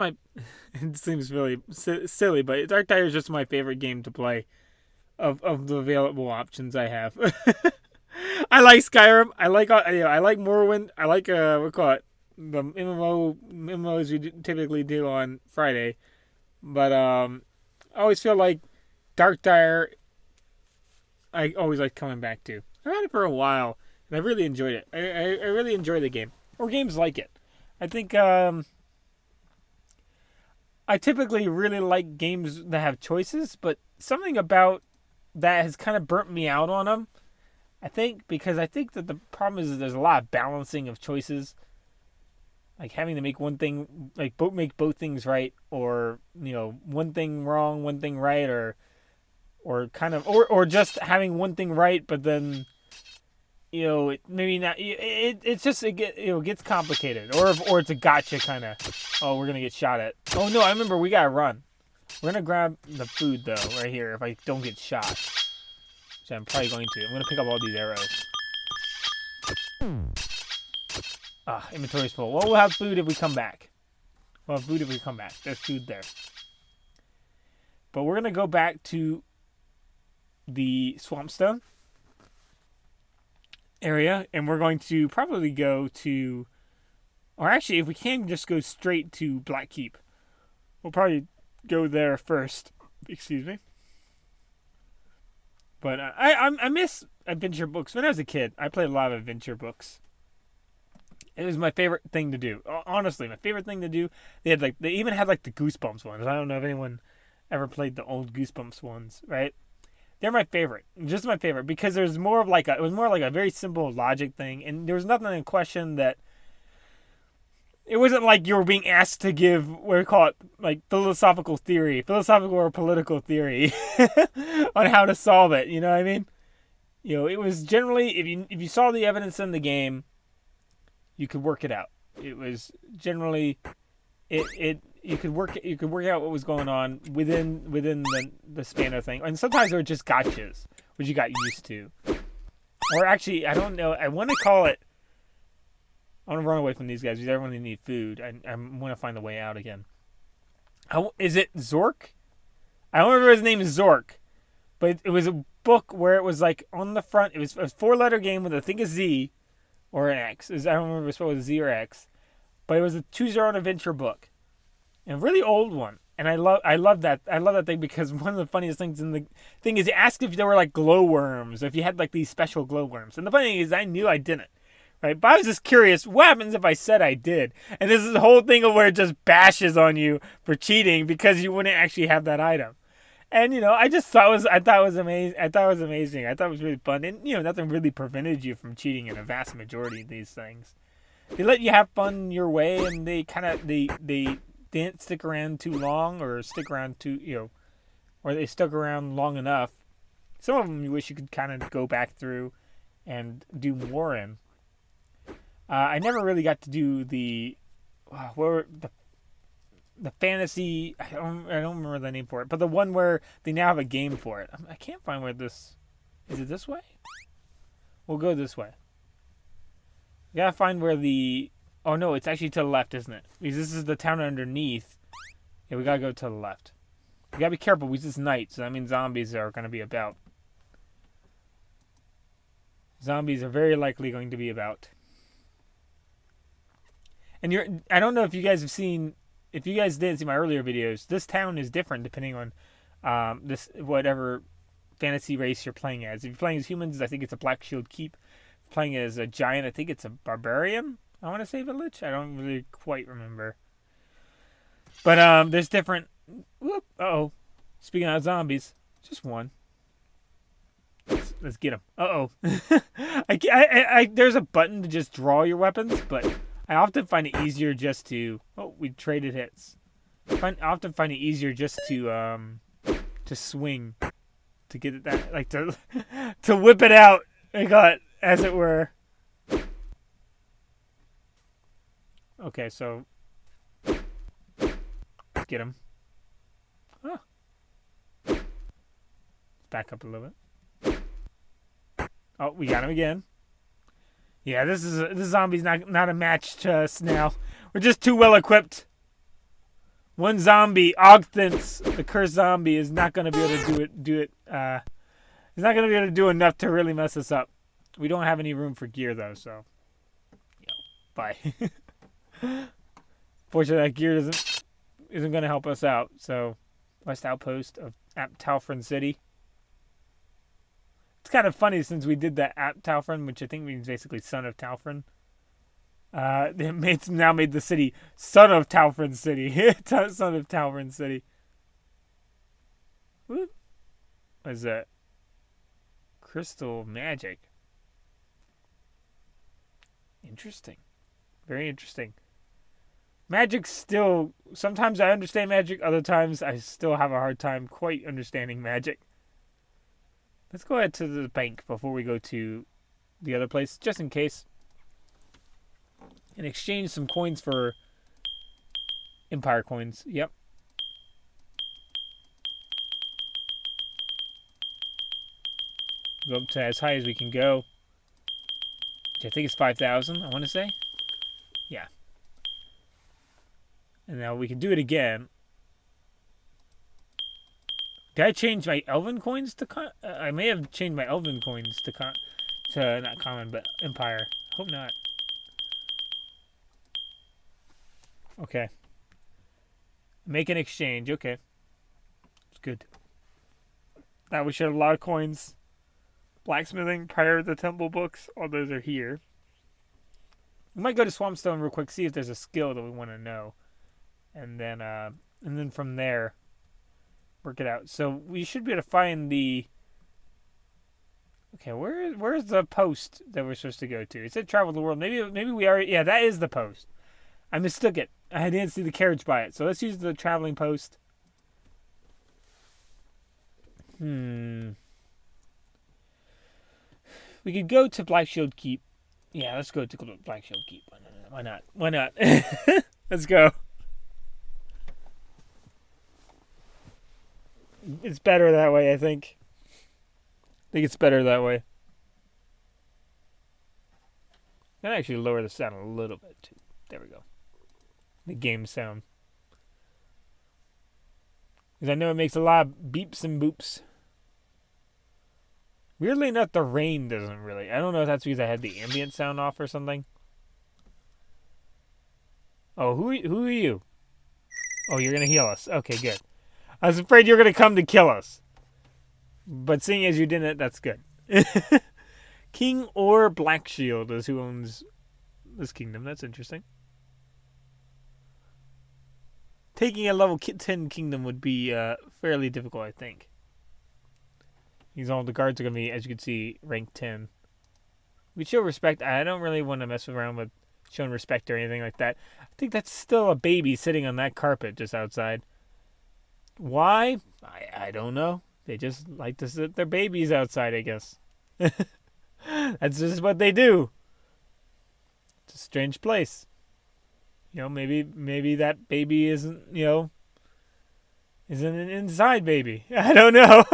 My it seems really silly, but DarkDIRE is just my favorite game to play of the available options I have. I like Skyrim. I like Morrowind. I like what call it the MMOs we typically do on Friday. But I always feel like DarkDIRE. I always like coming back to. I had it for a while, and I really enjoyed it. I really enjoy the game or games like it. I think I typically really like games that have choices, but something about that has kind of burnt me out on them. I think because I think that the problem is that there's a lot of balancing of choices, like having to make one thing like make both things right, or one thing wrong, one thing right, or just having one thing right, but then maybe not. It's just gets complicated, or it's a gotcha kind of. Oh, we're gonna get shot at. Oh no, I remember we gotta run. We're gonna grab the food though right here if I don't get shot. So I'm probably going to. I'm gonna pick up all these arrows. Inventory's full. Well, we'll have food if we come back. We'll have food if we come back. There's food there. But we're gonna go back to the Swampstone area, and we're going to probably go to, or actually, if we can just go straight to Blackkeep, we'll probably go there first. Excuse me. But I miss adventure books. When I was a kid, I played a lot of adventure books. It was my favorite thing to do. Honestly, my favorite thing to do. They even had like the Goosebumps ones. I don't know if anyone ever played the old Goosebumps ones, right? They're my favorite, just my favorite, because it was more like a very simple logic thing, and there was nothing in question that. It wasn't like you were being asked to give what we call it like philosophical or political theory on how to solve it. You know what I mean? It was generally if you saw the evidence in the game, you could work it out. It was generally you could work out what was going on within the span of thing. And sometimes there were just gotchas, which you got used to. Or actually, I don't know. I want to call it. I want to run away from these guys because everyone need food. I want to find the way out again. Is it Zork? I don't remember his name is Zork, but it was a book where it was like on the front. It was a 4-letter game with I think a Z or an X. I don't remember if it was Z or X, but it was a choose your own adventure book, and a really old one. And I love that thing because one of the funniest things in the thing is it asked if there were like glowworms, if you had like these special glowworms. And the funny thing is I knew I didn't. Right, but I was just curious, what happens if I said I did? And this is the whole thing of where it just bashes on you for cheating because you wouldn't actually have that item. And I just thought I thought it was amazing. I thought it was really fun. And nothing really prevented you from cheating in a vast majority of these things. They let you have fun your way, and they didn't stick around too long, or stick around or they stuck around long enough. Some of them you wish you could kind of go back through and do more in. I never really got to do the fantasy. I don't remember the name for it, but the one where they now have a game for it. I can't find where this is. It this way? We'll go this way. We gotta find where the. Oh no, it's actually to the left, isn't it? Because this is the town underneath. Yeah, we gotta go to the left. We gotta be careful because it's night, so that means zombies are gonna be about. Zombies are very likely going to be about. And I don't know if you guys have seen, if you guys didn't see my earlier videos, this town is different depending on this whatever fantasy race you're playing as. If you're playing as humans, I think it's a Black Shield Keep. If you're playing as a giant, I think it's a barbarian. I want to say village. I don't really quite remember. But there's different. Whoop! Uh-oh. Speaking of zombies, just one. Let's get him. Uh-oh. There's a button to just draw your weapons, but I often find it easier just to. Oh, we traded hits. I often find it easier just to swing, to get it that like to whip it out. I got as it were. Okay, so let's get him. Huh. Back up a little bit. Oh, we got him again. Yeah, this zombie's not a match to us now. We're just too well equipped. One zombie, Ogden's, the cursed zombie, is not going to be able to he's not going to be able to do enough to really mess us up. We don't have any room for gear, though, so. Bye. Fortunately, that gear isn't going to help us out, so. West Outpost of Talfrin City. It's kind of funny since we did that Talfrin, which I think means basically son of Talfrin. It's now made the city son of Talfrin City. Son of Talfrin City. What is that? Crystal magic. Interesting. Very interesting. Magic still... Sometimes I understand magic. Other times I still have a hard time quite understanding magic. Let's go ahead to the bank before we go to the other place, just in case. And exchange some coins for Empire coins. Yep. Go up to as high as we can go. Which I think is 5,000, I want to say. Yeah. And now we can do it again. Did I change my Elven coins to I may have changed my Elven coins to not common, but Empire. Hope not. Okay. Make an exchange. Okay. It's good. Now we should have a lot of coins. Blacksmithing, prior to the temple books. All those are here. We might go to Swampstone real quick, see if there's a skill that we want to know. And then from there, work it out. So we should be able to find the... Okay, where's the post that we're supposed to go to? It said travel the world. Maybe we already... Yeah, that is the post. I mistook it. I didn't see the carriage by it. So let's use the traveling post. We could go to Black Shield Keep. Yeah, let's go to Black Shield Keep. Why not? Why not? Let's go. It's better that way, I think. I think it's better that way. I'm going to actually lower the sound a little bit, too. There we go. The game sound. Because I know it makes a lot of beeps and boops. Weirdly enough, the rain doesn't really. I don't know if that's because I had the ambient sound off or something. Oh, who are you? Oh, you're going to heal us. Okay, good. I was afraid you were going to come to kill us. But seeing as you didn't, that's good. King or Black Shield is who owns this kingdom. That's interesting. Taking a level 10 kingdom would be fairly difficult, I think. These all the guards are going to be, as you can see, rank 10. We show respect. I don't really want to mess around with showing respect or anything like that. I think that's still a baby sitting on that carpet just outside. Why? I don't know. They just like to sit their babies outside, I guess. That's just what they do. It's a strange place. You know, maybe that baby isn't an inside baby. I don't know.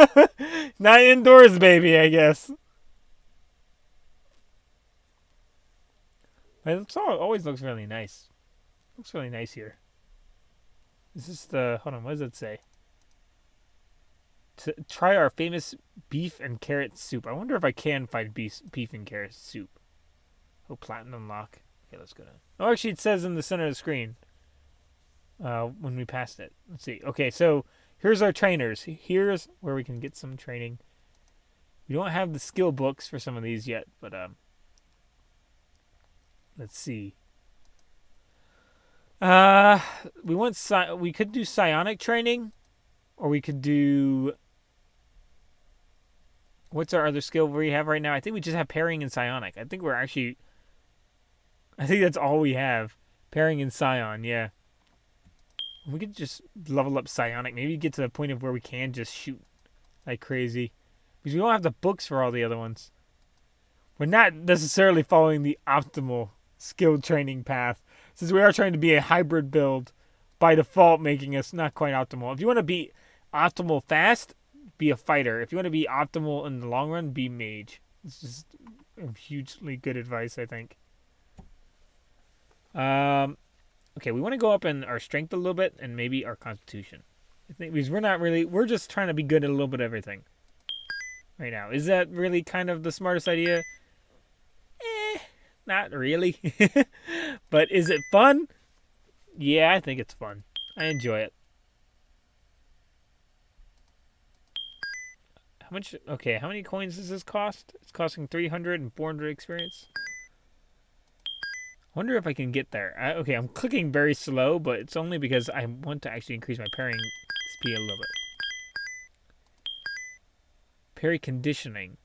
Not indoors baby, I guess. It always looks really nice. Looks really nice here. Is this the... Hold on, what does it say? To try our famous beef and carrot soup. I wonder if I can find beef and carrot soup. Oh, platinum lock. Okay, let's go down. Oh, actually, it says in the center of the screen when we passed it. Let's see. Okay, so here's our trainers. Here's where we can get some training. We don't have the skill books for some of these yet, but let's see. We could do psionic training, or we could do... What's our other skill we have right now? I think we just have parrying and psionic. I think that's all we have. Parrying and scion, yeah. We could just level up psionic. Maybe get to the point of where we can just shoot like crazy. Because we don't have the books for all the other ones. We're not necessarily following the optimal skill training path. Since we are trying to be a hybrid build, by default making us not quite optimal. If you want to be optimal fast, be a fighter. If you want to be optimal in the long run, be mage. It's just hugely good advice, I think. Okay, we want to go up in our strength a little bit and maybe our constitution. I think because we're just trying to be good at a little bit of everything right now. Is that really kind of the smartest idea? Not really. But is it fun? Yeah, I think it's fun. I enjoy it. How much? Okay, how many coins does this cost? It's costing 300 and 400 experience. I wonder if I can get there. Okay, I'm clicking very slow, but it's only because I want to actually increase my parrying speed a little bit. Parry conditioning.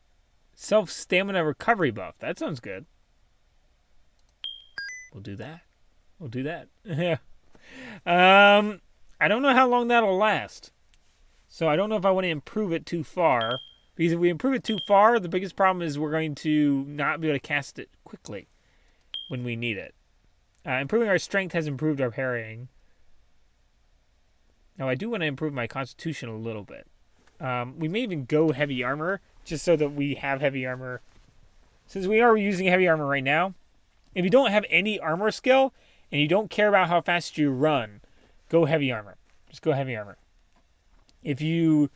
Self-stamina recovery buff. That sounds good. We'll do that. We'll do that. Yeah. I don't know how long that'll last. So I don't know if I want to improve it too far. Because if we improve it too far, the biggest problem is we're going to not be able to cast it quickly when we need it. Improving our strength has improved our parrying. Now I do want to improve my constitution a little bit. We may even go heavy armor, just so that we have heavy armor. Since we are using heavy armor right now, if you don't have any armor skill, and you don't care about how fast you run, go heavy armor. Just go heavy armor. If you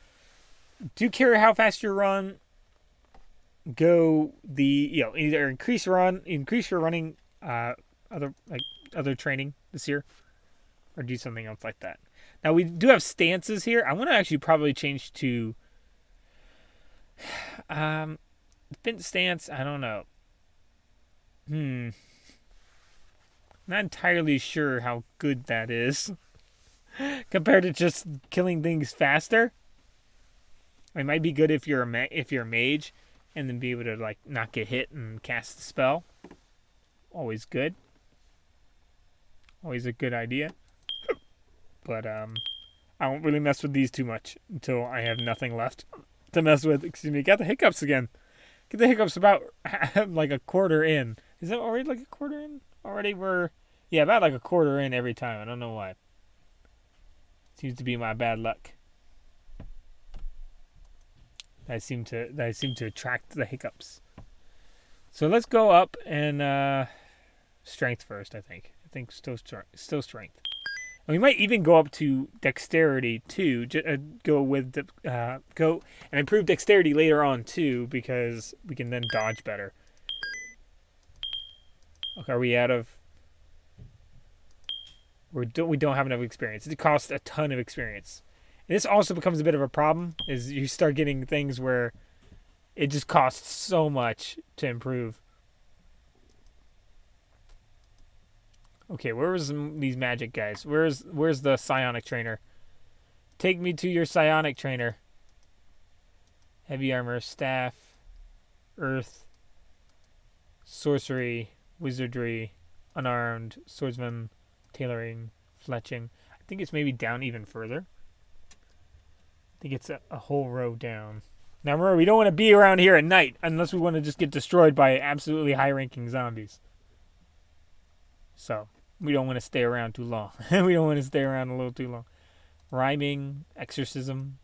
do care how fast you run, go either increase your running, other training this year, or do something else like that. Now we do have stances here. I want to actually probably change to Fint stance. I don't know. Not entirely sure how good that is compared to just killing things faster. It might be good if you're a mage, and then be able to like not get hit and cast the spell. Always good. Always a good idea. But I won't really mess with these too much until I have nothing left to mess with. Excuse me. Got the hiccups again. Get the hiccups about like a quarter in. Is that already like a quarter in? Already about like a quarter in every time. I don't know why. Seems to be my bad luck. I seem to attract the hiccups. So let's go up and strength first. I think still strength. And we might even go up to dexterity too. Go and improve dexterity later on too, because we can then dodge better. Okay, are we out of? We don't have enough experience. It costs a ton of experience. And this also becomes a bit of a problem, is you start getting things where it just costs so much to improve. Okay, where was these magic guys? Where's the psionic trainer? Take me to your psionic trainer. Heavy armor, staff, earth, sorcery, wizardry, unarmed, swordsman, tailoring, fletching. I think it's maybe down even further. I think it's a whole row down. Now remember, we don't want to be around here at night unless we want to just get destroyed by absolutely high-ranking zombies. So, we don't want to stay around too long. We don't want to stay around a little too long. Rhyming, exorcism.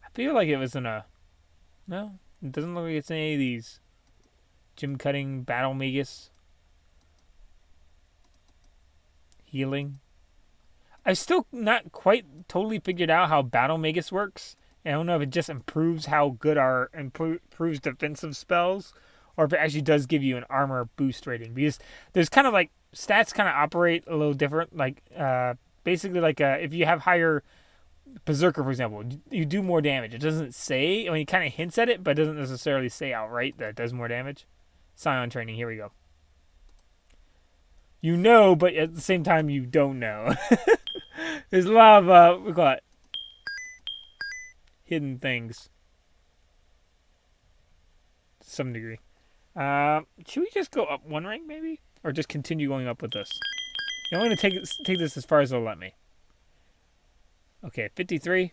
I feel like it was in a... No, it doesn't look like it's in any of these. Gym cutting, battle magus. Healing. I've still not quite totally figured out how battle magus works. I don't know if it just improves how good our improves defensive spells, or if it actually does give you an armor boost rating. Because there's kind of like stats kind of operate a little different. Like basically like if you have higher berserker, for example, you do more damage. It doesn't say. I mean, it kind of hints at it, but it doesn't necessarily say outright that it does more damage. Scion training. Here we go. You know, but at the same time, you don't know. There's a lot of we call it hidden things to some degree. Should we just go up one rank, maybe? Or just continue going up with this? I'm going to take this as far as they'll let me. Okay, 53.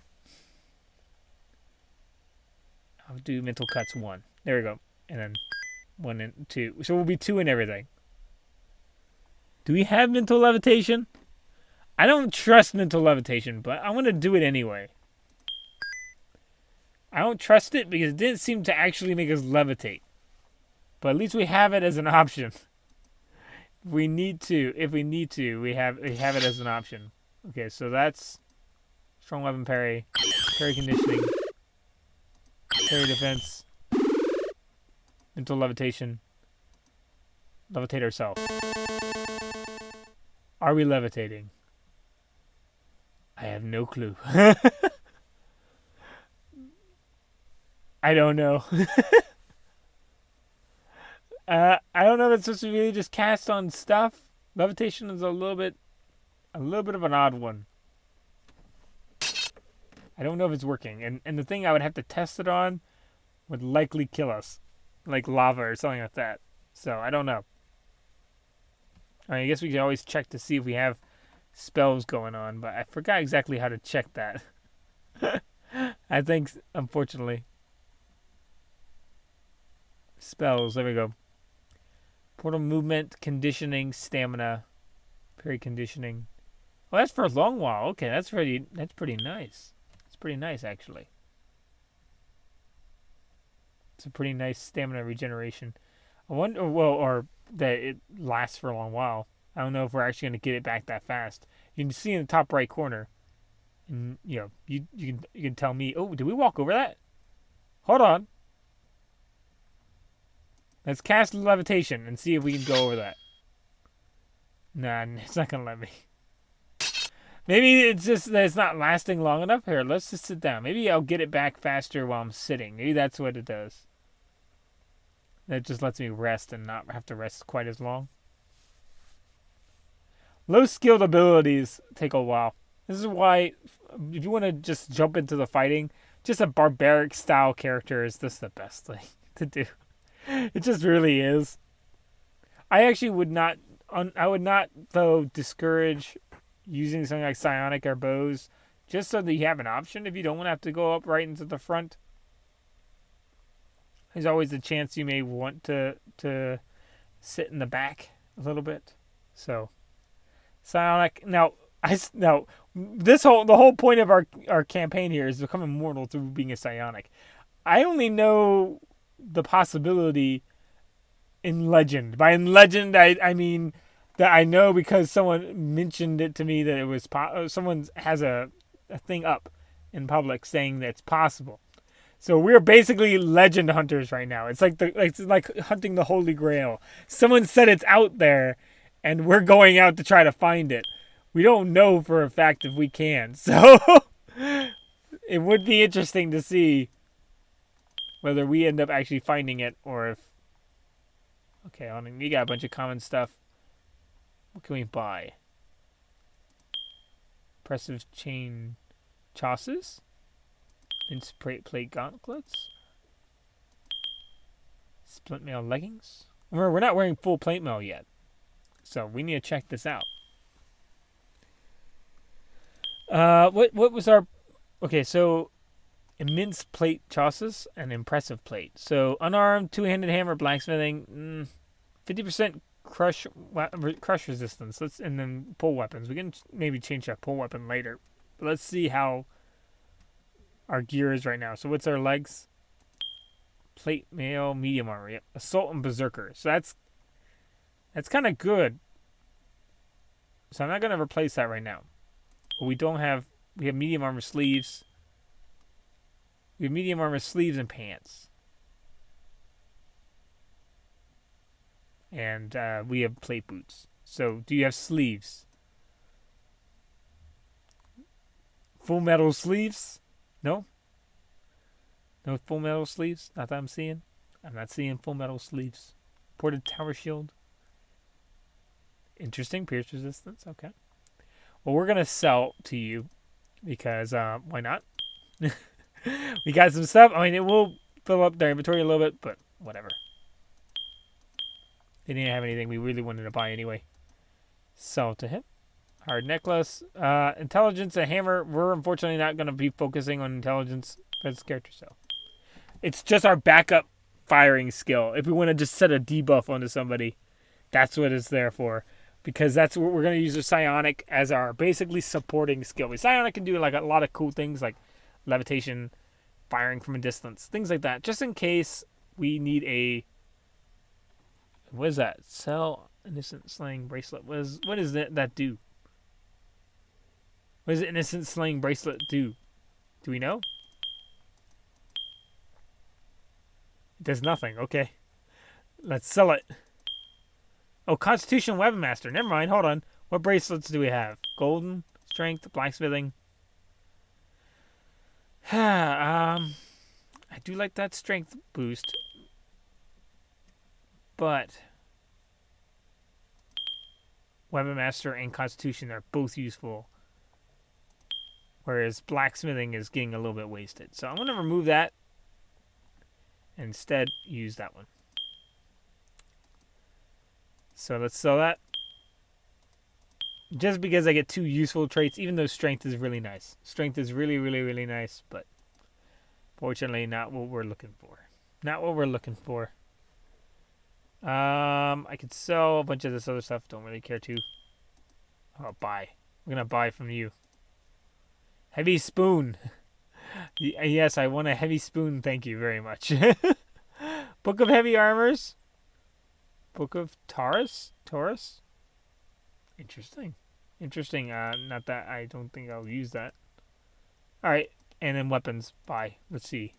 I'll do mental cuts 1. There we go. And then 1 and 2. So we'll be 2 in everything. Do we have mental levitation? I don't trust mental levitation, but I'm going to do it anyway. I don't trust it because it didn't seem to actually make us levitate. But at least we have it as an option. we need to, if we need to, we have it as an option. Okay, so that's strong weapon parry, parry conditioning, parry defense, mental levitation, levitate ourselves. Are we levitating? I have no clue. I don't know. I don't know if it's supposed to really just cast on stuff. Levitation is a little bit of an odd one. I don't know if it's working. And the thing I would have to test it on would likely kill us. Like lava or something like that. So, I don't know. I guess we could always check to see if we have spells going on, but I forgot exactly how to check that. I think, unfortunately. Spells, there we go. Portal movement, conditioning, stamina, parry conditioning. Well, that's for a long while. Okay, that's pretty nice. It's pretty nice, actually. It's a pretty nice stamina regeneration. I wonder, well, or that it lasts for a long while. I don't know if we're actually going to get it back that fast. You can see in the top right corner, and you can tell me. Oh, did we walk over that? Hold on. Let's cast levitation and see if we can go over that. Nah, it's not gonna let me. Maybe it's just that it's not lasting long enough. Here, let's just sit down. Maybe I'll get it back faster while I'm sitting. Maybe that's what it does. That just lets me rest and not have to rest quite as long. Low skilled abilities take a while. This is why, if you want to just jump into the fighting, just a barbaric style character is just the best thing to do. It just really is. I actually would not, though, discourage using something like psionic or bows, just so that you have an option if you don't want to have to go up right into the front. There's always a chance you may want to sit in the back a little bit. So, psionic. Now, the whole point of our campaign here is become immortal through being a psionic. I only know the possibility in legend. By in legend, I mean that I know because someone mentioned it to me that it was someone has a thing up in public saying that it's possible. So we're basically legend hunters right now. It's like hunting the Holy Grail. Someone said it's out there, and we're going out to try to find it. We don't know for a fact if we can. So it would be interesting to see whether we end up actually finding it or if... Okay, we got a bunch of common stuff. What can we buy? Impressive chain chassis? Mince plate gauntlets? Splint mail leggings? Remember, we're not wearing full plate mail yet. So we need to check this out. What was our... Okay, so... Immense plate chassis and impressive plate. So unarmed, two-handed hammer, blacksmithing, 50% crush resistance. And then pull weapons. We can maybe change that pull weapon later. But let's see how our gear is right now. So what's our legs? Plate mail, medium armor. Yep. Assault and berserker. So that's kind of good. So I'm not gonna replace that right now. But we have medium armor sleeves. We have medium armor sleeves and pants. And we have plate boots. So, do you have sleeves? Full metal sleeves? No? No full metal sleeves? Not that I'm seeing. I'm not seeing full metal sleeves. Ported tower shield. Interesting. Pierce resistance. Okay. Well, we're going to sell to you. Because, why not? We got some stuff. I mean, it will fill up their inventory a little bit, but whatever. They didn't have anything we really wanted to buy anyway. Sell to him. Hard necklace. Intelligence, a hammer. We're unfortunately not going to be focusing on intelligence for this character, so. It's just our backup firing skill. If we want to just set a debuff onto somebody, that's what it's there for. Because that's what we're going to use a psionic as our basically supporting skill. Psionic can do like a lot of cool things like levitation, firing from a distance, things like that. Just in case we need a... What is that? Sell Innocent Slaying Bracelet. What does that do? What does Innocent Slaying Bracelet do? Do we know? It does nothing. Okay. Let's sell it. Oh, Constitution Weapon Master. Never mind. Hold on. What bracelets do we have? Golden, Strength, Blacksmithing. I do like that Strength boost. But Weapon Master and Constitution are both useful. Whereas Blacksmithing is getting a little bit wasted. So I'm going to remove that. And instead, use that one. So let's sell that. Just because I get 2 useful traits, even though Strength is really nice. Strength is really, really, really nice, but fortunately not what we're looking for. Not what we're looking for. I could sell a bunch of this other stuff. Don't really care to. Oh, buy. We're going to buy from you. Heavy spoon. Yes, I want a heavy spoon. Thank you very much. Book of Heavy Armors. Book of Taurus? Interesting. Interesting. Not that I don't think I'll use that. Alright. And then weapons. Buy. Let's see.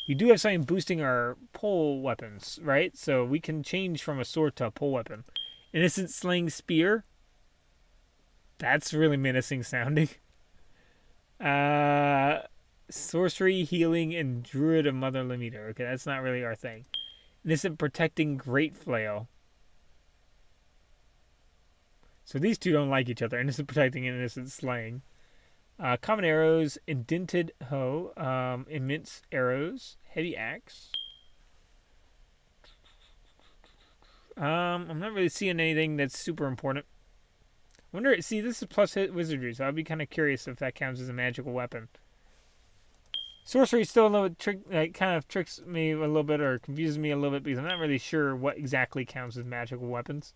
We do have something boosting our pole weapons, right? So we can change from a sword to a pole weapon. Innocent Slaying Spear. That's really menacing sounding. Sorcery, Healing, and Druid of Motherly Meter. Okay, that's not really our thing. Innocent Protecting Great Flail. So these two don't like each other. Innocent Protecting and Innocent Slaying. Common Arrows, Indented Hoe, Immense Arrows, Heavy Axe. I'm not really seeing anything that's super important. I wonder, see, this is plus hit wizardry, so I'd be kind of curious if that counts as a magical weapon. Sorcery still a little bit kind of tricks me a little bit or confuses me a little bit because I'm not really sure what exactly counts as magical weapons.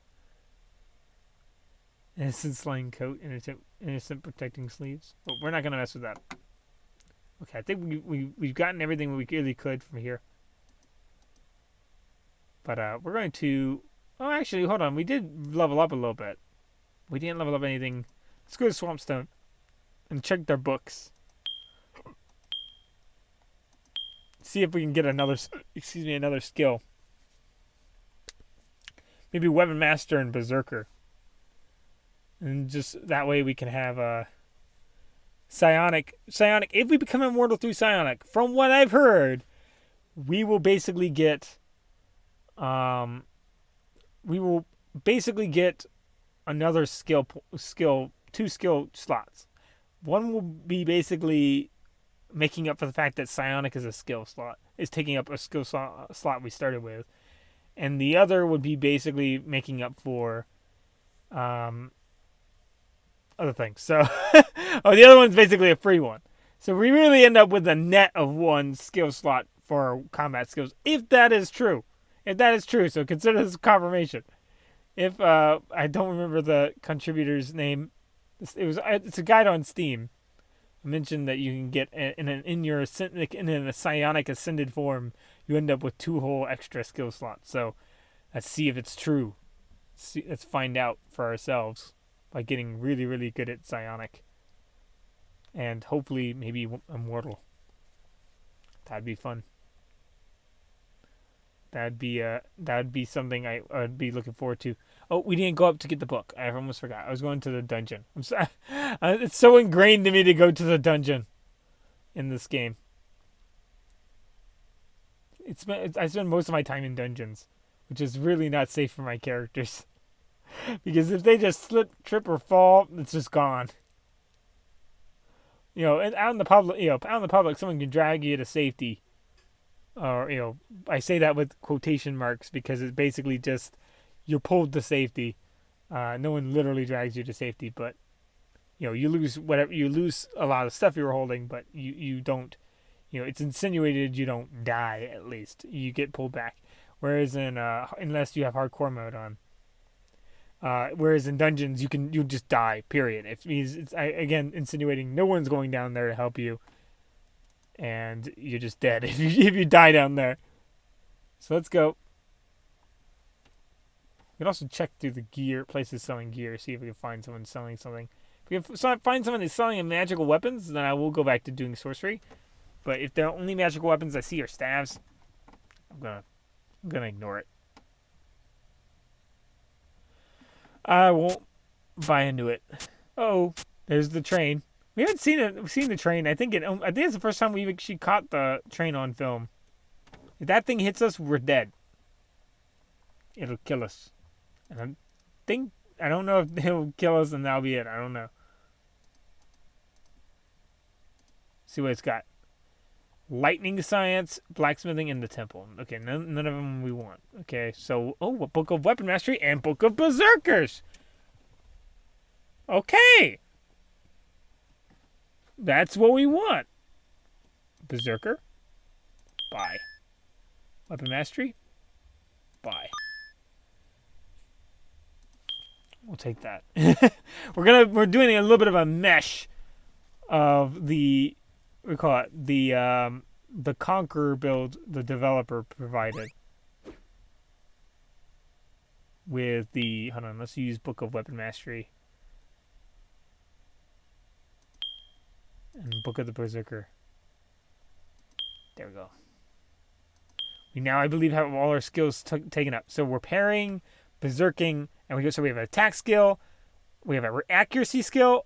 Innocent Slaying Coat, innocent Protecting Sleeves. But we're not going to mess with that. Okay, I think we've gotten everything we really could from here. But we're going to... Oh, actually, hold on. We did level up a little bit. We didn't level up anything. Let's go to Swampstone and check their books. See if we can get another skill. Maybe Weapon Master and Berserker. And just that way we can have a Psionic. If we become immortal through Psionic, from what I've heard, we will basically get another two skill slots. One will be basically making up for the fact that Psionic is a skill slot, is taking up a skill slot we started with, and the other would be basically making up for other things. So, the other one's basically a free one. So we really end up with a net of 1 skill slot for our combat skills, if that is true. So consider this confirmation. If I don't remember the contributor's name, it's a guide on Steam. I mentioned that you can get in a psionic ascended form, you end up with 2 whole extra skill slots. So let's see if it's true. Let's find out for ourselves by getting really, really good at psionic, and hopefully maybe immortal. That'd be fun. That'd be something I would be looking forward to. Oh, we didn't go up to get the book. I almost forgot. I was going to the dungeon. I'm sorry. It's so ingrained to me to go to the dungeon in this game. I spend most of my time in dungeons, which is really not safe for my characters. Because if they just slip, trip, or fall, it's just gone. And out in the public, someone can drag you to safety. Or, I say that with quotation marks because it's basically just you're pulled to safety. No one literally drags you to safety, but you lose a lot of stuff you were holding, but you don't. It's insinuated you don't die. At least you get pulled back. Whereas unless you have hardcore mode on. Whereas in dungeons you just die. Period. It means it's again insinuating no one's going down there to help you. And you're just dead if you die down there. So let's go. We can also check through the gear places selling gear, see if we can find someone selling something. If we can find someone that's selling magical weapons, then I will go back to doing sorcery. But if the only magical weapons I see are staves, I'm gonna ignore it. I won't buy into it. Oh, there's the train. We haven't seen it. We've seen the train. I think it's the first time we actually caught the train on film. If that thing hits us, we're dead. It'll kill us. And I don't know if it'll kill us and that'll be it. I don't know. See what it's got. Lightning science, blacksmithing, and the temple. Okay, none of them we want. Okay, so a book of weapon mastery and book of berserkers. Okay, that's what we want. Berserker, buy. Weapon mastery, buy. We'll take that. We're doing a little bit of a mesh of the. We call it the Conqueror build the developer provided with the hold on, let's use Book of Weapon Mastery and Book of the Berserker. There we go. We now, I believe, have all our skills taken up. So we're pairing, berserking, and we have an attack skill, we have an accuracy skill,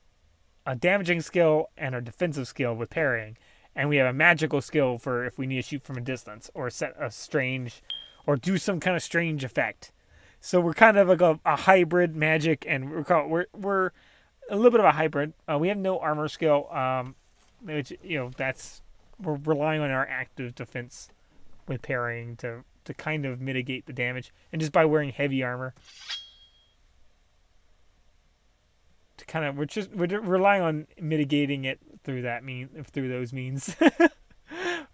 a damaging skill, and a defensive skill with parrying. And we have a magical skill for if we need to shoot from a distance or set a strange or do some kind of strange effect. So we're kind of like a hybrid magic, and we're a little bit of a hybrid. We have no armor skill, which we're relying on our active defense with parrying to kind of mitigate the damage, and just by wearing heavy armor. We're relying on mitigating it through those means.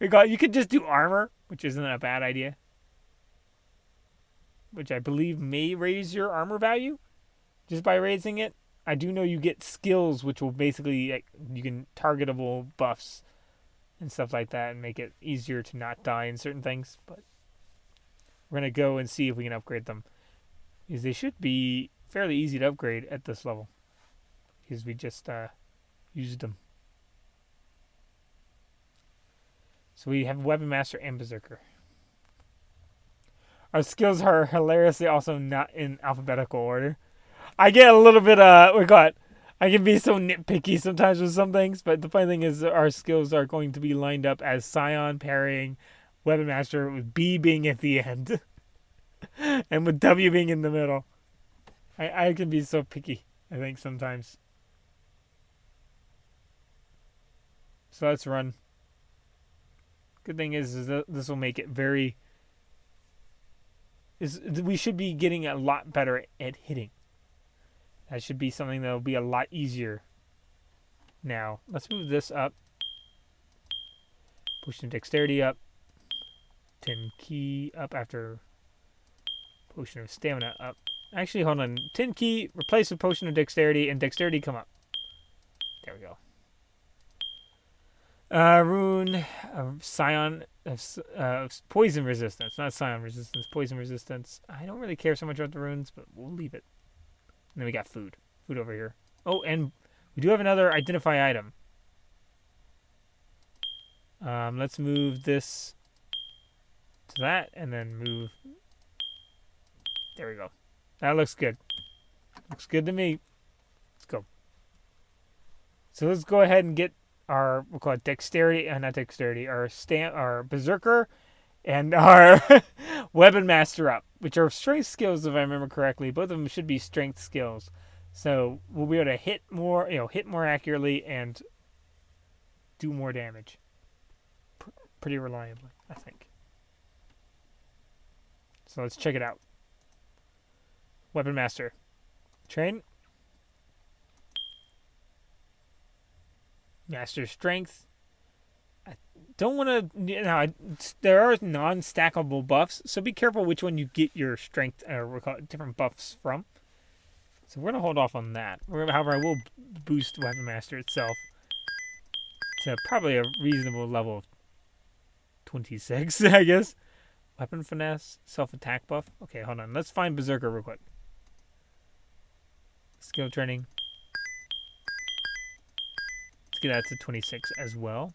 You could just do armor, which isn't a bad idea. Which I believe may raise your armor value just by raising it. I do know you get skills, which will basically you can targetable buffs and stuff like that, and make it easier to not die in certain things. But we're gonna go and see if we can upgrade them, because they should be fairly easy to upgrade at this level. Because we just used them. So we have Weapon Master and Berserker. Our skills are hilariously also not in alphabetical order. I get a little bit I can be so nitpicky sometimes with some things, but the funny thing is our skills are going to be lined up as Scion, parrying, Weapon Master, with B being at the end. And with W being in the middle. I can be so picky, I think, sometimes. So let's run. Good thing is that this will make it we should be getting a lot better at hitting. That should be something that will be a lot easier. Now, let's move this up. Potion of Dexterity up. 10 key up after Potion of Stamina up. Actually, hold on. 10 key, replace with Potion of Dexterity, and Dexterity come up. There we go. Rune of Scion of Poison Resistance. Not Scion Resistance, Poison Resistance. I don't really care so much about the runes, but we'll leave it. And then we got food. Food over here. Oh, and we do have another identify item. Let's move this to that, and then move. There we go. That looks good. Looks good to me. Let's go. So let's go ahead and get we'll call it dexterity, not dexterity, our berserker and our weapon master up, which are strength skills if I remember correctly. Both of them should be strength skills, so we'll be able to hit more accurately and do more damage, pretty reliably, I think. So let's check it out. Weapon master, train. Master strength. I don't want to. There are non-stackable buffs, so be careful which one you get your strength or different buffs from. So we're gonna hold off on that. However, I will boost Weapon Master itself to probably a reasonable level of 26, I guess. Weapon finesse, self-attack buff. Okay, hold on. Let's find Berserker real quick. Skill training. Let's get that to 26 as well.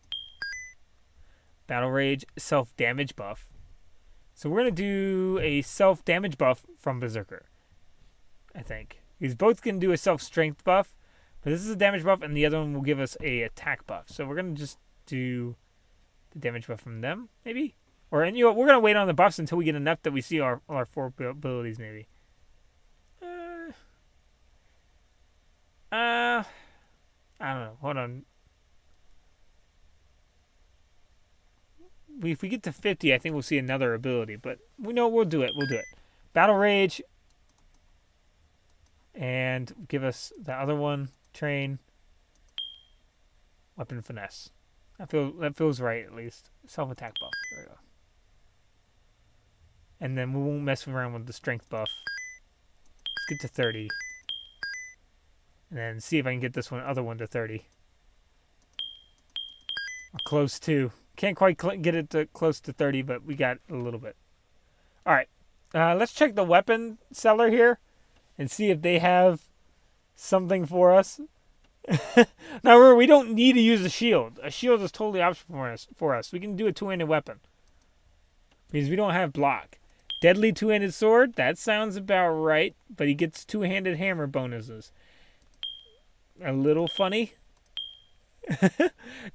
Battle Rage, self-damage buff. So we're going to do a self-damage buff from Berserker, I think. These both can do a self-strength buff, but this is a damage buff, and the other one will give us a attack buff. So we're going to just do the damage buff from them, maybe? Or, and you know, we're going to wait on the buffs until we get enough that we see all our 4 abilities, maybe. I don't know. Hold on. If we get to 50, I think we'll see another ability. But we know we'll do it. We'll do it. Battle Rage. And give us the other one. Train. Weapon Finesse. That feels right, at least. Self-attack buff. There we go. And then we won't mess around with the strength buff. Let's get to 30. And then see if I can get this other one to 30. Close to. Can't quite get it to close to 30, but we got a little bit. All right. Let's check the weapon seller here and see if they have something for us. Now, remember, we don't need to use a shield. A shield is totally optional for us. We can do a two-handed weapon because we don't have block. Deadly two-handed sword, that sounds about right, but he gets two-handed hammer bonuses. A little funny.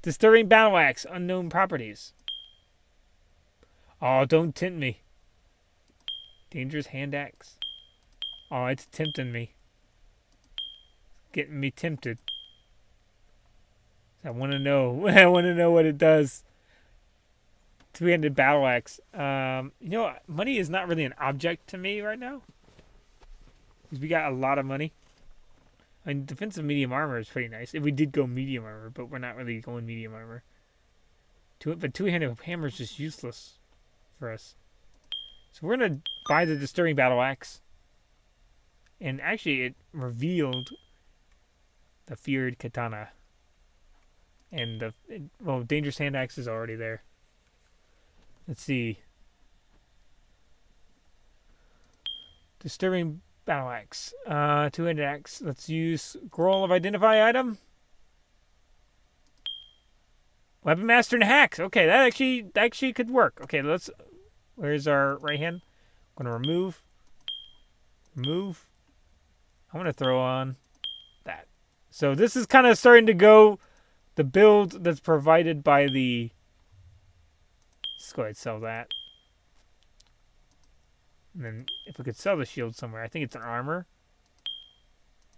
Disturbing battle axe, unknown properties. Oh, don't tempt me. Dangerous hand axe. Oh, it's tempting me. Getting me tempted. I want to know. I want to know what it does. Two-handed battle axe. You know, money is not really an object to me right now. Because we got a lot of money. I mean, defensive medium armor is pretty nice. If we did go medium armor, but we're not really going medium armor. But two-handed hammer is just useless for us. So we're going to buy the Disturbing Battle Axe. And actually, it revealed the Feared Katana. And well, Dangerous Hand Axe is already there. Let's see. Disturbing Battle Axe. Two-handed axe. Let's use Scroll of Identify item. Weapon Master and Hacks. Okay, that actually could work. Okay, let's. Where's our right hand? I'm gonna remove. Remove. I'm gonna throw on that. So this is kind of starting to go the build that's provided by the. Let's go ahead and sell that. And then if we could sell the shield somewhere, I think it's an armor.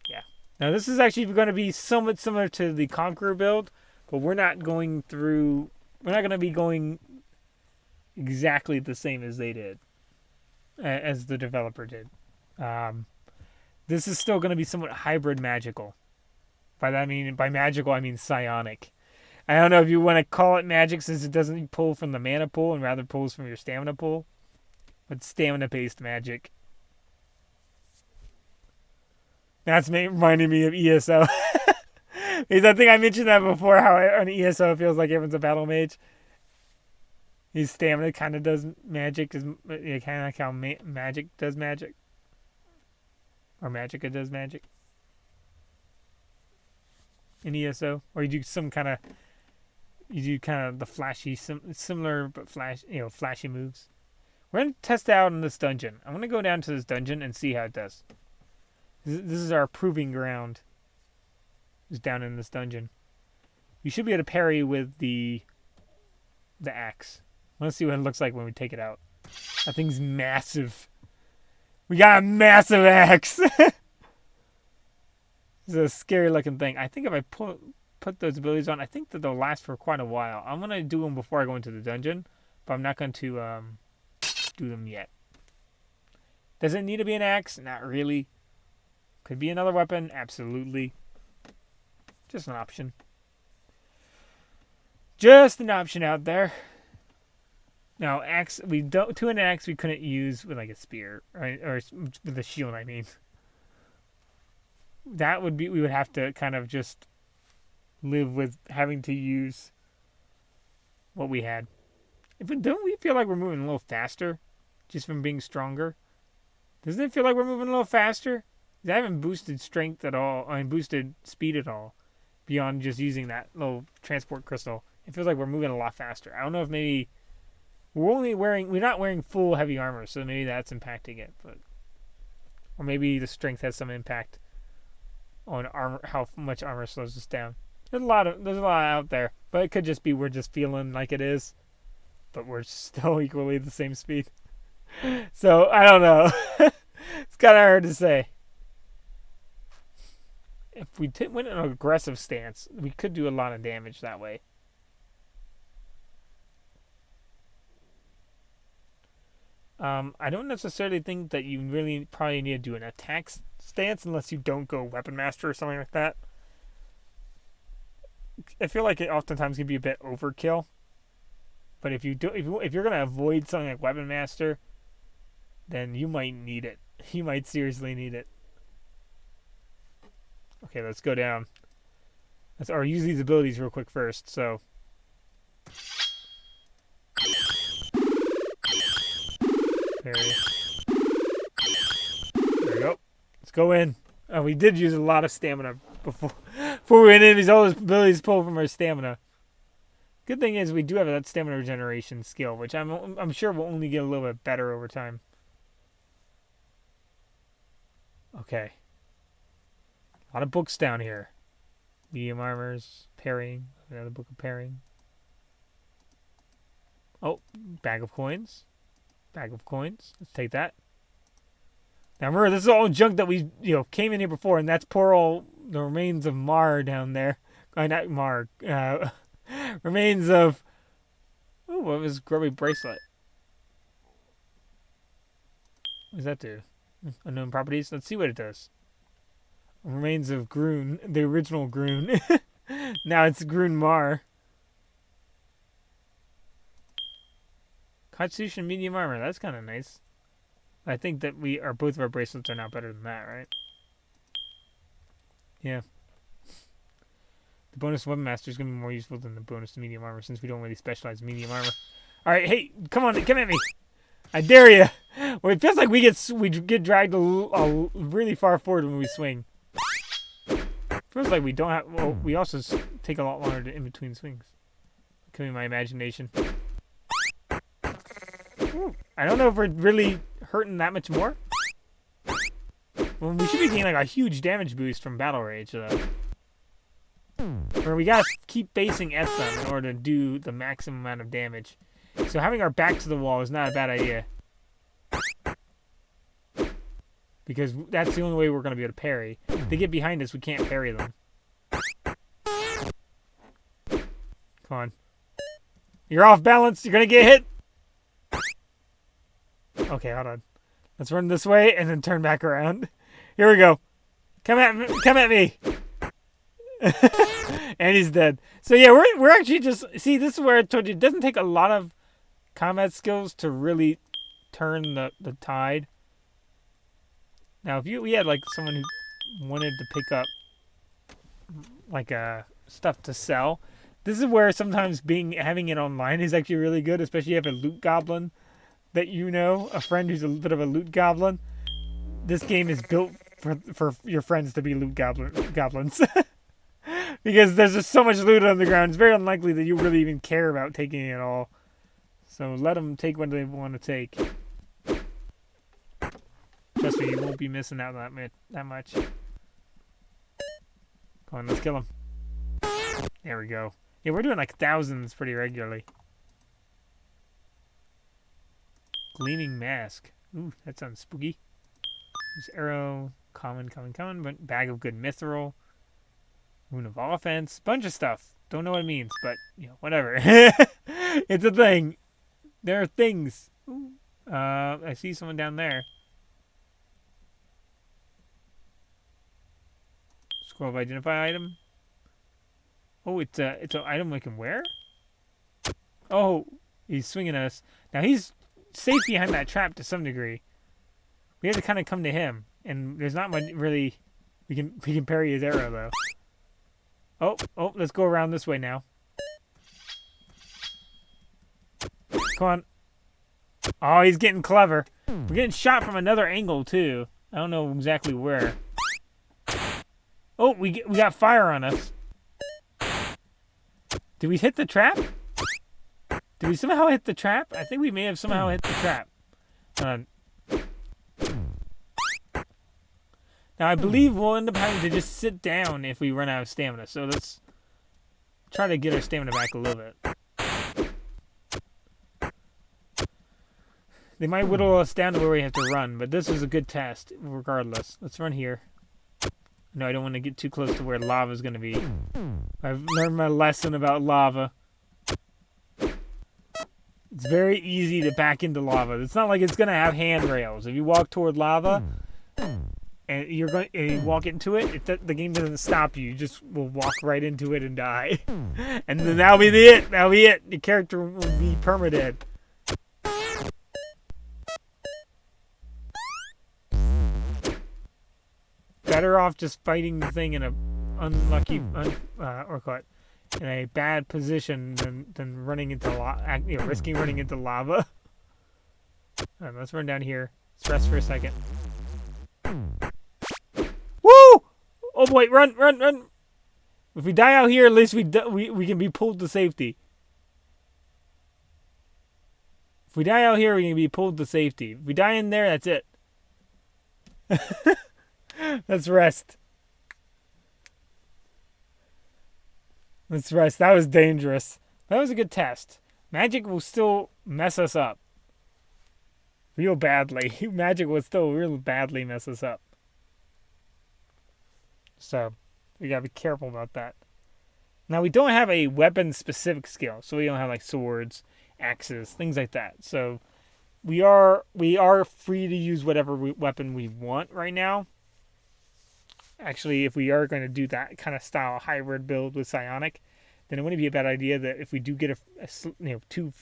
Yeah. Now this is actually going to be somewhat similar to the Conqueror build, but we're not going through. We're not going to be going exactly the same as they did, as the developer did. This is still going to be somewhat hybrid magical. By magical I mean psionic. I don't know if you want to call it magic since it doesn't pull from the mana pool and rather pulls from your stamina pool. But stamina-based magic. That's reminding me of ESO. Because I think I mentioned that before, how an ESO feels like everyone's a battle mage. His stamina kind of does magic, kind of like how magic does magic. Or Magica does magic. In ESO. Or you do some kind of... You do kind of the flashy, similar but flashy moves. We're going to test it out in this dungeon. I'm going to go down to this dungeon and see how it does. This is our proving ground. It's down in this dungeon. You should be able to parry with the axe. I want to see what it looks like when we take it out. That thing's massive. We got a massive axe. It's a scary looking thing. I think if I put those abilities on, I think that they'll last for quite a while. I'm going to do them before I go into the dungeon. But I'm not going to... do them yet. Does it need to be an axe? Not really. Could be another weapon? Absolutely. Just an option. Just an option out there. Now, axe, two-handed axe we couldn't use with like a spear, right? Or with a shield, I mean. That would be, we would have to kind of just live with having to use what we had. Don't we feel like we're moving a little faster, just from being stronger? Doesn't it feel like we're moving a little faster? I haven't boosted strength at all. I mean, boosted speed at all, beyond just using that little transport crystal. It feels like we're moving a lot faster. I don't know if maybe we're not wearing full heavy armor, so maybe that's impacting it, or maybe the strength has some impact on armor, how much armor slows us down. There's a lot out there, but it could just be we're just feeling like it is, but we're still equally the same speed. So I don't know. It's kind of hard to say. If we went in an aggressive stance, we could do a lot of damage that way. I don't necessarily think that you really probably need to do an attack stance unless you don't go Weapon Master or something like that. I feel like it oftentimes can be a bit overkill. But if you're gonna avoid something like Weapon Master, then you might need it. You might seriously need it. Okay, let's go down. Or use these abilities real quick first. So. There we go. Let's go in. Oh, we did use a lot of stamina before we went in. All those abilities pull from our stamina. Good thing is we do have that stamina regeneration skill, which I'm sure will only get a little bit better over time. Okay. A lot of books down here. Medium armors, parrying, another book of parrying. Oh, bag of coins. Bag of coins. Let's take that. Now remember, this is all junk that we came in here before, and that's poor old the remains of Mar down there. Not Mar. Remains of. Ooh, what was grubby bracelet? What does that do? Unknown properties. Let's see what it does. Remains of Groon, the original Groon. Now it's Groon Mar. Constitution medium armor. That's kind of nice. I think that both of our bracelets are now better than that, right? Yeah. The bonus weapon master is going to be more useful than the bonus to medium armor since we don't really specialize in medium armor. All right, hey, come at me. I dare you. Well, it feels like we get dragged really far forward when we swing. Feels like we don't have. Well, we also take a lot longer in between swings. Could be my imagination. I don't know if we're really hurting that much more. Well, we should be getting like a huge damage boost from Battle Rage, though. Where we gotta keep facing at them in order to do the maximum amount of damage. So having our back to the wall is not a bad idea. Because that's the only way we're gonna be able to parry. If they get behind us, we can't parry them. Come on. You're off balance. You're gonna get hit. Okay, hold on. Let's run this way and then turn back around. Here we go. Come at me. And he's dead. So yeah, we're actually just this is where I told you it doesn't take a lot of combat skills to really turn the tide. Now, if we had like someone who wanted to pick up like stuff to sell, this is where sometimes having it online is actually really good, especially if you have a loot goblin that a friend who's a bit of a loot goblin. This game is built for your friends to be loot goblins. Because there's just so much loot on the ground, it's very unlikely that you really even care about taking it all. So let them take what they want to take. Trust me, you won't be missing out on that much. Come on, let's kill him. There we go. Yeah, we're doing like thousands pretty regularly. Gleaming mask. Ooh, that sounds spooky. There's arrow, common, but bag of good mithril. Rune of offense, bunch of stuff. Don't know what it means, but whatever. It's a thing. There are things. Ooh. I see someone down there. Scroll of identify item. Oh, it's an item we can wear. Oh, he's swinging at us. Now he's safe behind that trap to some degree. We have to kind of come to him, and there's not much really. We can parry his arrow though. Oh, let's go around this way now. Come on. Oh, he's getting clever. We're getting shot from another angle, too. I don't know exactly where. Oh, we got fire on us. Did we hit the trap? Did we somehow hit the trap? I think we may have somehow hit the trap. Now, I believe we'll end up having to just sit down if we run out of stamina. So let's try to get our stamina back a little bit. They might whittle us down to where we have to run, but this is a good test regardless. Let's run here. No, I don't want to get too close to where lava is going to be. I've learned my lesson about lava. It's very easy to back into lava. It's not like it's going to have handrails. If you walk toward lava and you walk into it, the game doesn't stop you. You just will walk right into it and die. And then that'll be it. That'll be it. The character will be permadead. Better off just fighting the thing in a unlucky in a bad position than running into risking running into lava. All right, let's run down here. Let's rest for a second. Woo! Oh boy, run! If we die out here, at least we can be pulled to safety. If we die out here, we can be pulled to safety. If we die in there, that's it. Let's rest. Let's rest. That was dangerous. That was a good test. Magic will still mess us up. Real badly. Magic will still real badly mess us up. So, we gotta be careful about that. Now, we don't have a weapon-specific skill. So, we don't have, like, swords, axes, things like that. So, we are free to use whatever weapon we want right now. Actually, if we are going to do that kind of style hybrid build with psionic, then it wouldn't be a bad idea that if we do get two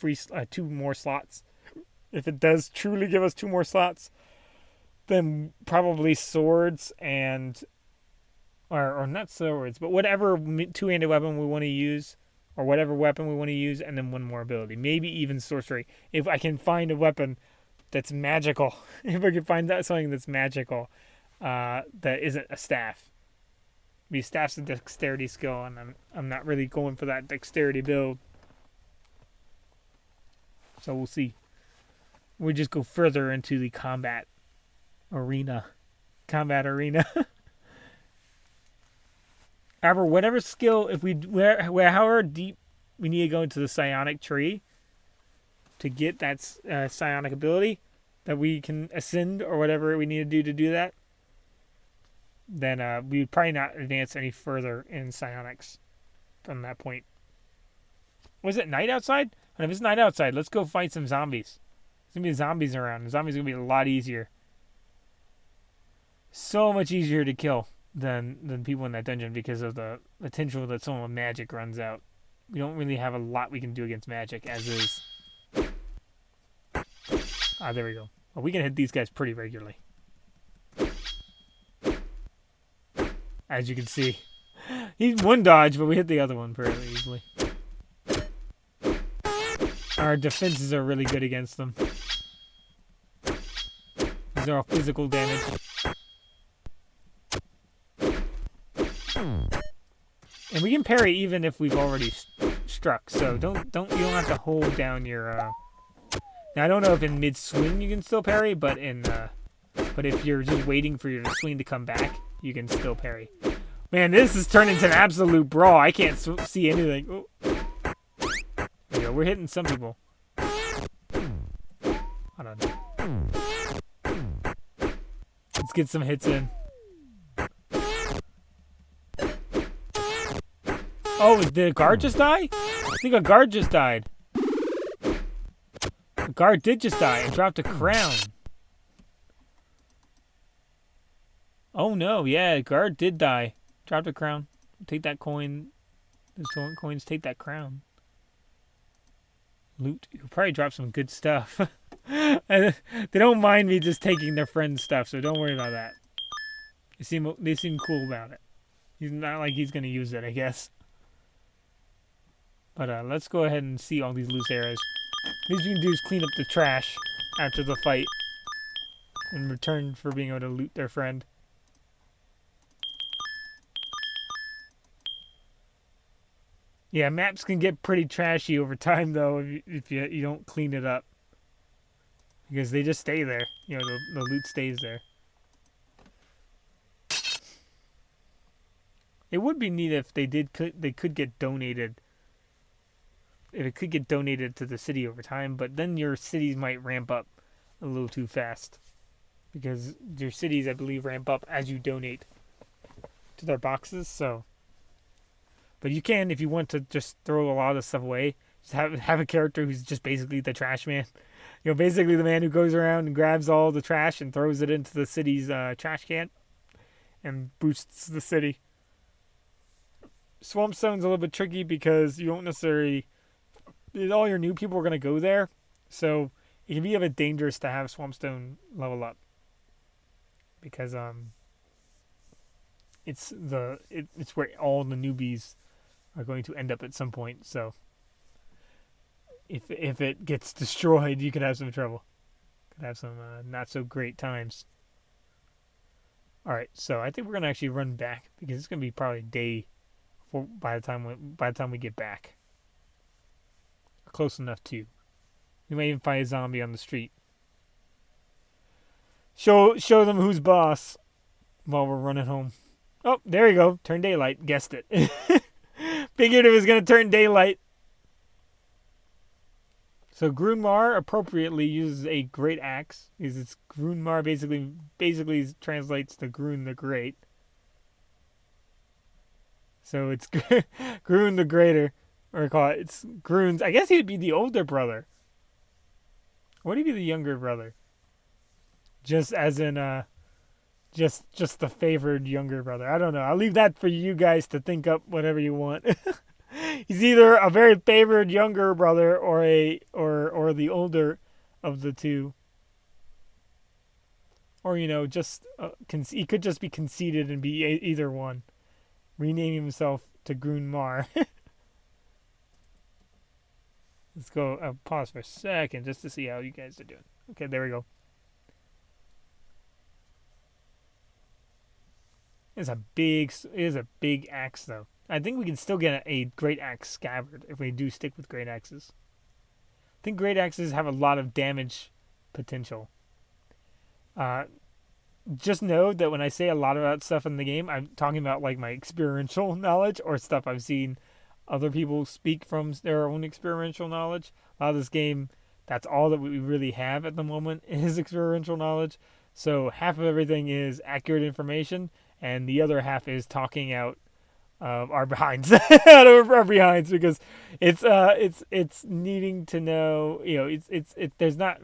more slots, if it does truly give us 2 more slots, then probably swords and or not swords, but whatever two-handed weapon we want to use, or whatever weapon we want to use, and then 1 more ability, maybe even sorcery. If I can find a weapon that's magical, if I can find something that's magical. That isn't a staff. Because staff's a dexterity skill, and I'm not really going for that dexterity build. So we'll see. We just go further into the combat arena. However, whatever skill, however deep we need to go into the psionic tree to get that psionic ability that we can ascend, or whatever we need to do that, then we would probably not advance any further in psionics from that point. Was it night outside? And if it's night outside, let's go fight some zombies. There's going to be zombies around. The zombies are going to be a lot easier. So much easier to kill than people in that dungeon because of the potential that some of the magic runs out. We don't really have a lot we can do against magic as is. There we go. Well, we can hit these guys pretty regularly. As you can see. He's 1 dodge, but we hit the other one fairly easily. Our defenses are really good against them. These are all physical damage. And we can parry even if we've already struck. So you don't have to hold down your Now I don't know if in mid swing you can still parry, but if you're just waiting for your swing to come back, you can still parry. Man, this has turned into an absolute brawl. I can't see anything. Oh. There we go. We're hitting some people. Hold on. Let's get some hits in. Oh, did a guard just die? I think a guard just died. A guard did just die and dropped a crown. Oh no, yeah, guard did die. Dropped a crown. Take that coin. Those coins, take that crown. Loot. You'll probably drop some good stuff. They don't mind me just taking their friend's stuff, so don't worry about that. They seem cool about it. He's not like he's gonna use it, I guess. But let's go ahead and see all these loose arrows. Least you can do is clean up the trash after the fight in return for being able to loot their friend. Yeah, maps can get pretty trashy over time though if you don't clean it up, because they just stay there. You know, the loot stays there. It would be neat if they could get donated. If it could get donated to the city over time, but then your cities might ramp up a little too fast, because your cities, I believe, ramp up as you donate to their boxes. So, but you can, if you want to, just throw a lot of stuff away. Just have a character who's just basically the trash man. You know, basically the man who goes around and grabs all the trash and throws it into the city's trash can and boosts the city. Swampstone's a little bit tricky because you don't necessarily. All your new people are going to go there, so it can be a bit dangerous to have Swampstone level up, because it's where all the newbies are going to end up at some point. So if it gets destroyed, you could have some trouble. Could have some not so great times. All right, so I think we're gonna actually run back, because it's gonna be probably day by the time we get back. Close enough too. We might even find a zombie on the street. Show them who's boss while we're running home. Oh, there you go. Turn daylight. Guessed it. Figured it was going to turn daylight. So Grunmar appropriately uses a great axe, because it's Grunmar basically translates to Grun the Great. So it's Grun the Greater. Or call it, it's Grun's. I guess he would be the older brother. Or would he be the younger brother? Just as in, just the favored younger brother. I don't know. I'll leave that for you guys to think up whatever you want. He's either a very favored younger brother or the older of the two. Or, you know, just he could just be conceited and be either one. Renaming himself to Grunmar. Let's go pause for a second just to see how you guys are doing. Okay, there we go. It is a big axe, though. I think we can still get a great axe scabbard if we do stick with great axes. I think great axes have a lot of damage potential. Just know that when I say a lot about stuff in the game, I'm talking about like my experiential knowledge or stuff I've seen other people speak from their own experiential knowledge. A lot of this game, that's all that we really have at the moment is experiential knowledge. So half of everything is accurate information, and the other half is talking out our behinds, out of our behinds, because it's needing to know. You know, there's not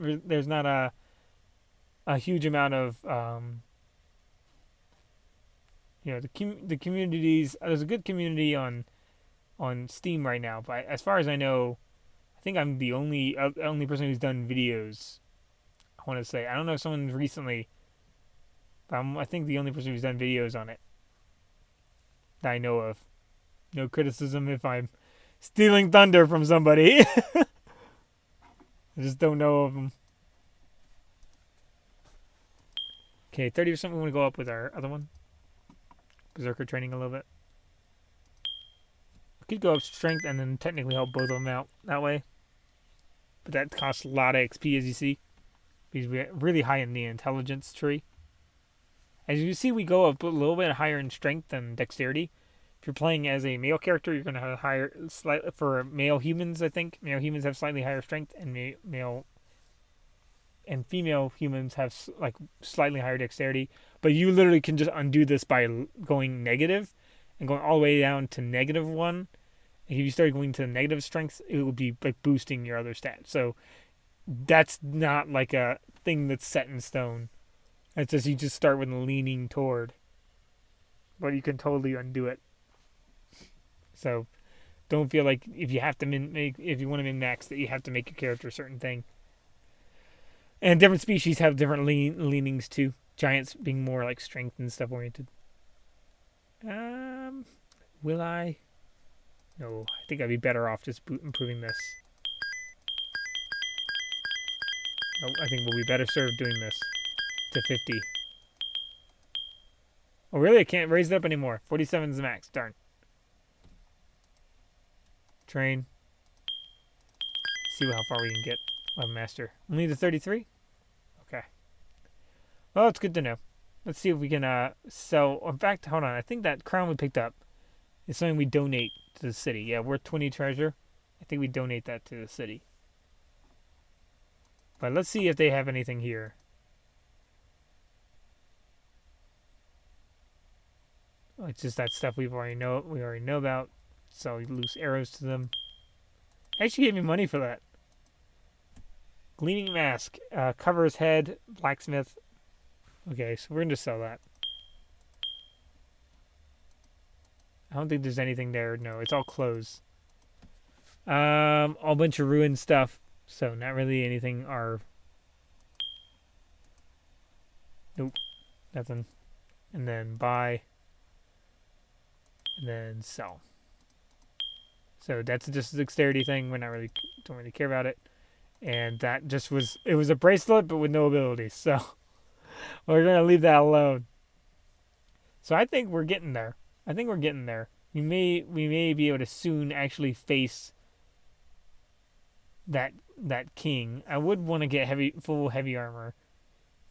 a huge amount of you know, the communities. There's a good community on Steam right now, but as far as I know, I think I'm the only person who's done videos. I want to say, I don't know if someone recently, but I think the only person who's done videos on it that I know of. No criticism if I'm stealing thunder from somebody. I just don't know of them. Okay, 30%. We want to go up with our other one. Berserker training a little bit. We could go up strength and then technically help both of them out that way. But that costs a lot of XP, as you see. Because we're really high in the intelligence tree. As you see, we go up a little bit higher in strength than dexterity. If you're playing as a male character, you're going to have higher, slightly, for male humans, I think. Male humans have slightly higher strength, and male and female humans have like slightly higher dexterity. But you literally can just undo this by going negative and going all the way down to -1. And if you start going to negative strength, it would be like boosting your other stats. So that's not like a thing that's set in stone. It's just you just start with leaning toward, but you can totally undo it. So don't feel like if you have to if you want to min-max that you have to make your character a certain thing. And different species have different leanings too. Giants being more like strength and stuff oriented. Will I? No, I think I'd be better off just improving this. Oh, I think we'll be better served doing this to 50. Oh, really? I can't raise it up anymore. 47 is the max. Darn. Train. See how far we can get. Master. Only to 33? Okay. Well, it's good to know. Let's see if we can sell. In fact, hold on. I think that crown we picked up is something we donate to the city. Yeah, we're 20 treasure. I think we donate that to the city. But let's see if they have anything here. Oh, it's just that stuff we already know about. So we loose arrows to them. Actually gave me money for that. Gleaming mask. Covers head. Blacksmith. Okay, so we're going to sell that. I don't think there's anything there. No, it's all clothes. All bunch of ruined stuff. So not really anything Nope. Nothing. And then buy. And then sell. So that's just a dexterity thing. Don't really care about it. And that just was a bracelet but with no abilities. So we're gonna leave that alone. So I think we're getting there. We may be able to soon actually face that king. I would want to get full heavy armor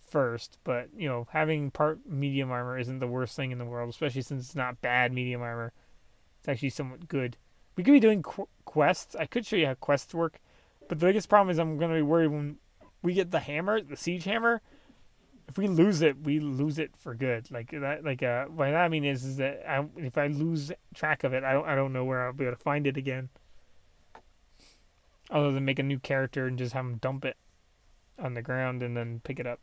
first, but having part medium armor isn't the worst thing in the world, especially since it's not bad medium armor. It's actually somewhat good. We could be doing quests. I could show you how quests work, but the biggest problem is I'm going to be worried when we get the hammer, the siege hammer. If we lose it for good. Like that. What I mean is that if I lose track of it, I don't know where I'll be able to find it again. Other than make a new character and just have them dump it on the ground and then pick it up.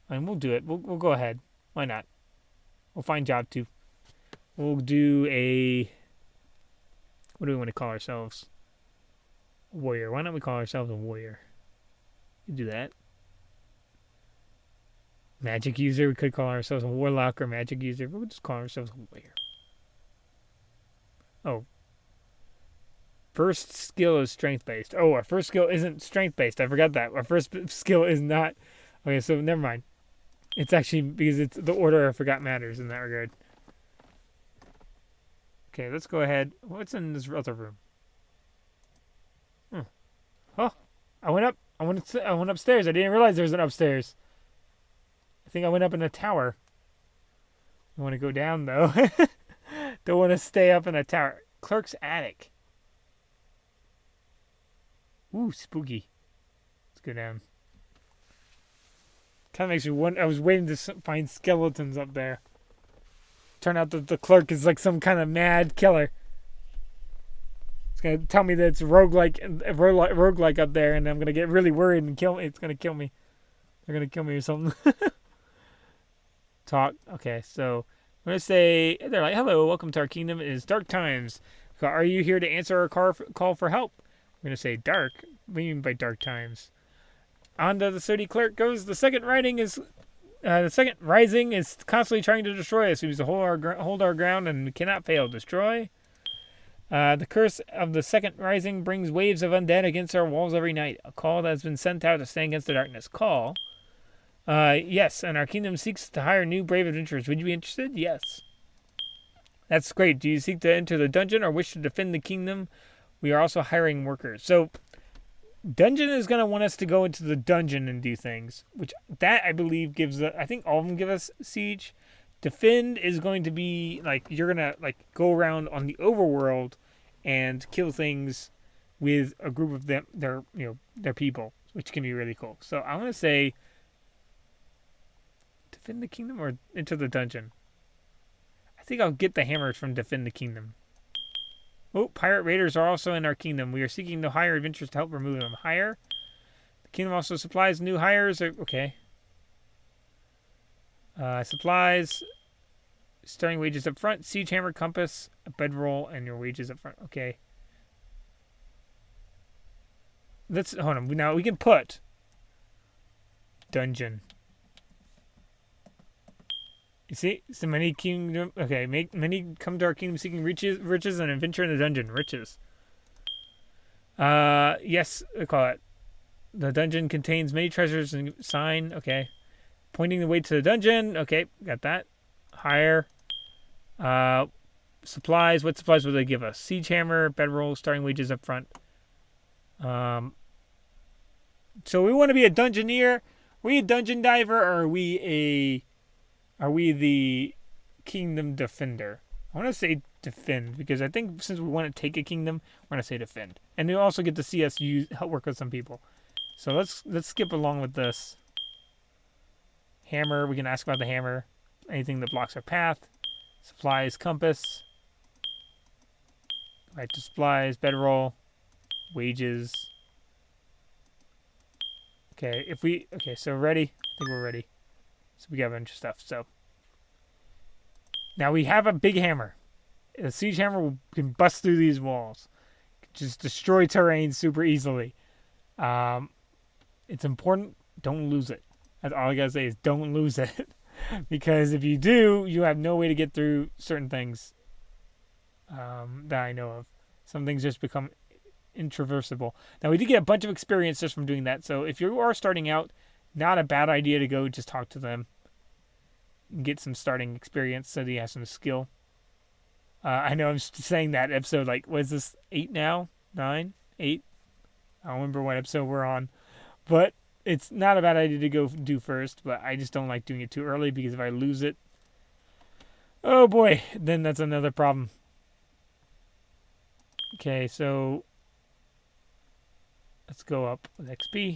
And we'll do it. We'll go ahead. Why not? We'll find job 2. We'll do a... What do we want to call ourselves? Warrior. Why don't we call ourselves a warrior? You do that. Magic user. We could call ourselves a warlock or magic user. But we'll just call ourselves a warrior. Oh. First skill is strength-based. Oh, our first skill isn't strength-based. I forgot that. Our first skill is not... Okay, so never mind. It's actually because it's the order I forgot matters in that regard. Okay, let's go ahead. What's in this other room? Oh, I went up. I went upstairs. I didn't realize there was an upstairs. I think I went up in a tower. I want to go down though. Don't want to stay up in a tower. Clerk's attic. Ooh, spooky. Let's go down. Kind of makes me wonder. I was waiting to find skeletons up there. Turn out that the clerk is like some kind of mad killer. It's gonna tell me that it's roguelike up there, and I'm gonna get really worried and kill me. It's gonna kill me. They're gonna kill me or something. Talk. Okay, so I'm gonna say they're like, "Hello, welcome to our kingdom. It is dark times. So are you here to answer our call for help?" I'm gonna say dark. What do you mean by dark times? On to the city clerk goes. The second rising is constantly trying to destroy us. We must hold our ground and we cannot fail. Destroy. The curse of the second rising brings waves of undead against our walls every night. A call that has been sent out to stand against the darkness. Call. Yes, and our kingdom seeks to hire new brave adventurers. Would you be interested? Yes. That's great. Do you seek to enter the dungeon or wish to defend the kingdom? We are also hiring workers. So... Dungeon is going to want us to go into the dungeon and do things, which that I believe gives I think all of them give us siege. Defend is going to be like you're going to like go around on the overworld and kill things with a group of them, their people, which can be really cool. So I'm going to say defend the kingdom or enter the dungeon. I think I'll get the hammers from defend the kingdom. Oh, pirate raiders are also in our kingdom. We are seeking to hire adventurers to help remove them. Hire. The kingdom also supplies new hires. Okay. Supplies. Starting wages up front. Siege hammer, compass, a bedroll, and your wages up front. Okay. Hold on. Now we can put dungeon. You see, so many kingdom. Okay, many come to our kingdom seeking riches, and adventure in the dungeon. Riches. Yes, we call it. The dungeon contains many treasures and sign. Okay. Pointing the way to the dungeon. Okay, got that. Higher. Supplies. What supplies will they give us? Siege hammer, bedroll, starting wages up front. So we want to be a dungeoneer. Are we a dungeon diver, or are we the kingdom defender? I want to say defend, because I think since we want to take a kingdom, we're gonna say defend, and you also get to see us help work with some people. So let's skip along with this. Hammer. We can ask about the hammer. Anything that blocks our path. Supplies, compass. Right to supplies, bedroll, wages. Okay, so ready? I think we're ready. So we got a bunch of stuff. So now we have a big hammer. A siege hammer can bust through these walls. Just destroy terrain super easily. It's important. Don't lose it. That's all I gotta say is don't lose it. Because if you do, you have no way to get through certain things that I know of. Some things just become intraversible. Now, we did get a bunch of experience just from doing that. So if you are starting out, not a bad idea to go just talk to them and get some starting experience so that you have some skill. I know I'm saying that episode, like, what is this, 8 now? 9? 8? I don't remember what episode we're on. But it's not a bad idea to go do first, but I just don't like doing it too early, because if I lose it, oh boy, then that's another problem. Okay, so let's go up with XP.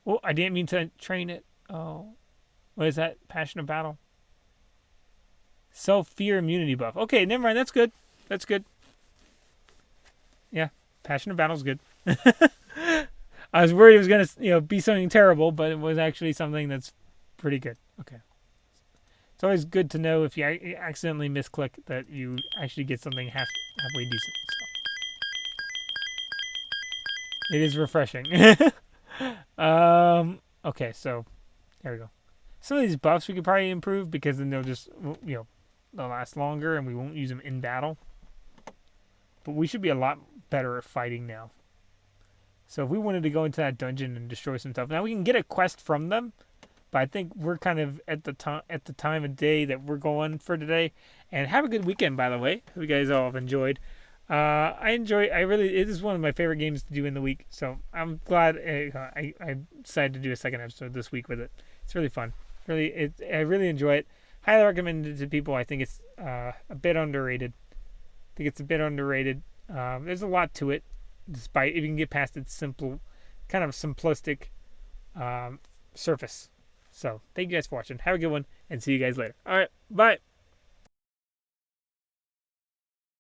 Oh, I didn't mean to train it. Oh, what is that? Passion of battle. Self-fear immunity buff. Okay, never mind. That's good. That's good. Yeah, passion of battle's good. I was worried it was gonna, be something terrible, but it was actually something that's pretty good. Okay. It's always good to know if you accidentally misclick that you actually get something halfway decent. So. It is refreshing. Okay, so there we go. Some of these buffs we could probably improve, because then they'll just, they'll last longer and we won't use them in battle. But we should be a lot better at fighting now. So if we wanted to go into that dungeon and destroy some stuff, now we can get a quest from them. But I think we're kind of at the time of day that we're going for today. And have a good weekend, by the way. Hope you guys all have enjoyed. It is one of my favorite games to do in the week. So I'm glad I decided to do a second episode this week with it. It's really fun. I really enjoy it. Highly recommend it to people. I think it's a bit underrated. There's a lot to it, despite if you can get past its simple, kind of simplistic surface. So, thank you guys for watching. Have a good one, and see you guys later. All right, bye.